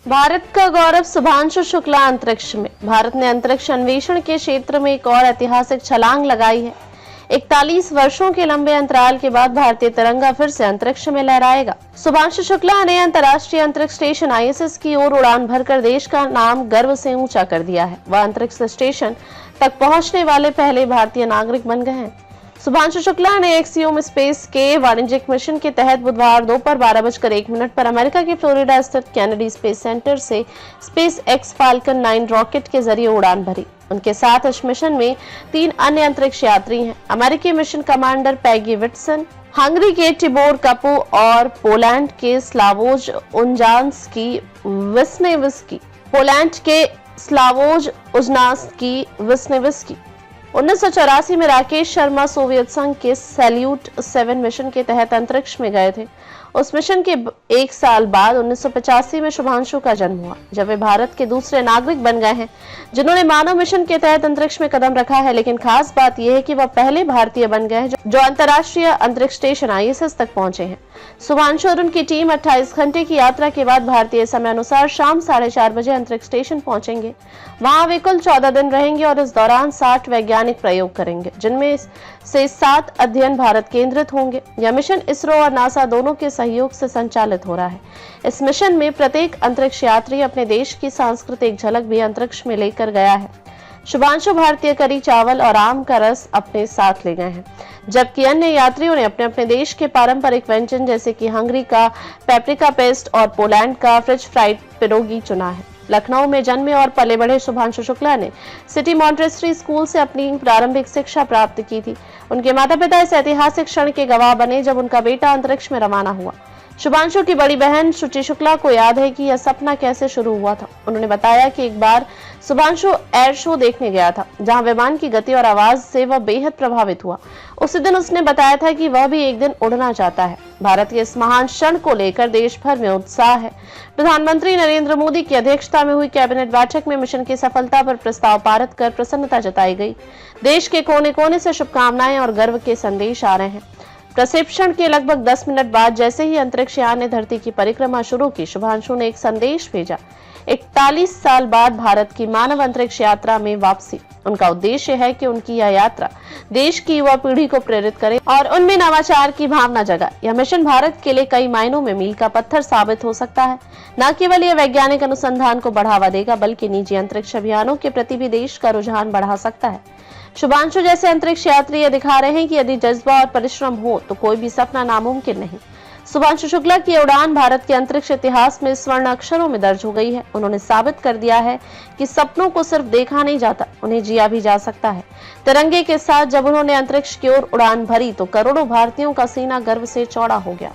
भारत का गौरव शुभांशु शुक्ला अंतरिक्ष में। भारत ने अंतरिक्ष अन्वेषण के क्षेत्र में एक और ऐतिहासिक छलांग लगाई है। 41 वर्षों के लंबे अंतराल के बाद भारतीय तिरंगा फिर से अंतरिक्ष में लहराएगा। शुभांशु शुक्ला ने अंतर्राष्ट्रीय अंतरिक्ष स्टेशन ISS की ओर उड़ान भरकर देश का नाम गर्व से ऊंचा कर दिया है। वह अंतरिक्ष स्टेशन तक पहुंचने वाले पहले भारतीय नागरिक बन गए हैं। शुभांशु शुक्ला ने एक्सियोम स्पेस के वाणिज्यिक मिशन के तहत बुधवार दोपहर 12:01 पर अमेरिका के फ्लोरिडा स्थित कैनेडी स्पेस सेंटर से स्पेस एक्स फाल्कन 9 रॉकेट के जरिए उड़ान भरी। उनके साथ इस मिशन में 3 अन्य अंतरिक्ष यात्री हैं। अमेरिकी mission commander Peggy Whitson, Hungary के टिबोर कपू और पोलैंड के स्लावोज उजनास्की 1984 में राकेश शर्मा सोवियत संघ के सैल्यूट 7 मिशन के तहत अंतरिक्ष में गए थे। उस मिशन के 1 साल बाद 1985 में शुभांशु का जन्म हुआ, जब वे भारत के दूसरे नागरिक बन गए हैं जिन्होंने मानव मिशन के तहत अंतरिक्ष में कदम रखा है। लेकिन खास बात यह है कि वह पहले भारतीय बन गए हैं जो अंतर्राष्ट्रीय अंतरिक्ष स्टेशन ISS तक पहुंचे हैं। शुभांशु और उनकी टीम 28 घंटे की यात्रा के बाद भारतीय समय अनुसार शाम 4:30 बजे अंतरिक्ष स्टेशन पहुंचेंगे। वहां वे कुल 14 दिन रहेंगे और इस दौरान 60 वैज्ञानिक प्रयोग करेंगे, जिनमें से 7 अध्ययन भारत केंद्रित होंगे। यह मिशन इसरो और नासा दोनों के सहयोग से संचालित हो रहा है। इस मिशन में प्रत्येक अंतरिक्ष यात्री अपने देश की सांस्कृतिक झलक भी अंतरिक्ष में लेकर गया है। शुभांशु भारतीय करी चावल और आम का रस अपने साथ ले गए हैं, जबकि अन्य यात्रियों ने अपने अपने देश के पारंपरिक व्यंजन जैसे कि हंगरी का पेपरिका पेस्ट और पोलैंड का फ्रेंच फ्राइड पिरोगी चुना है। लखनऊ में जन्मे और पले बढ़े शुभांशु शुक्ला ने सिटी मॉन्टेसरी स्कूल से अपनी प्रारंभिक शिक्षा प्राप्त की थी। उनके माता पिता इस ऐतिहासिक क्षण के गवाह बने जब उनका बेटा अंतरिक्ष में रवाना हुआ। शुभांशु की बड़ी बहन शुचि शुक्ला को याद है कि यह सपना कैसे शुरू हुआ था। उन्होंने बताया कि एक बार शुभांशु एयर शो देखने गया था, जहां विमान की गति और आवाज से वह बेहद प्रभावित हुआ। उसी दिन उसने बताया था कि वह भी एक दिन उड़ना चाहता है। भारत के इस महान क्षण को लेकर देश भर में उत्साह है। प्रधानमंत्री नरेंद्र मोदी की अध्यक्षता में हुई कैबिनेट बैठक में मिशन की सफलता पर प्रस्ताव पारित कर प्रसन्नता जताई गई। देश के कोने कोने से शुभकामनाएं और गर्व के संदेश आ रहे हैं। प्रक्षेपण के लगभग 10 मिनट बाद जैसे ही अंतरिक्ष यान ने धरती की परिक्रमा शुरू की, शुभांशु ने एक संदेश भेजा। 41 साल बाद भारत की मानव अंतरिक्ष यात्रा में वापसी। उनका उद्देश्य है कि उनकी यह यात्रा देश की युवा पीढ़ी को प्रेरित करे और उनमें नवाचार की भावना जगाए। यह मिशन भारत के लिए कई मायनों में मील का पत्थर साबित हो सकता है। न केवल यह वैज्ञानिक अनुसंधान को बढ़ावा देगा, बल्कि निजी अंतरिक्ष अभियानों के प्रति भी देश का रुझान बढ़ा सकता है। शुभांशु जैसे अंतरिक्ष यात्री यह दिखा रहे हैं कि यदि जज्बा और परिश्रम हो तो कोई भी सपना नामुमकिन नहीं। शुभांशु शुक्ला की उड़ान भारत के अंतरिक्ष इतिहास में स्वर्ण अक्षरों में दर्ज हो गई है। उन्होंने साबित कर दिया है कि सपनों को सिर्फ देखा नहीं जाता, उन्हें जिया भी जा सकता है। तिरंगे के साथ जब उन्होंने अंतरिक्ष की ओर उड़ान भरी तो करोड़ों भारतीयों का सीना गर्व से चौड़ा हो गया।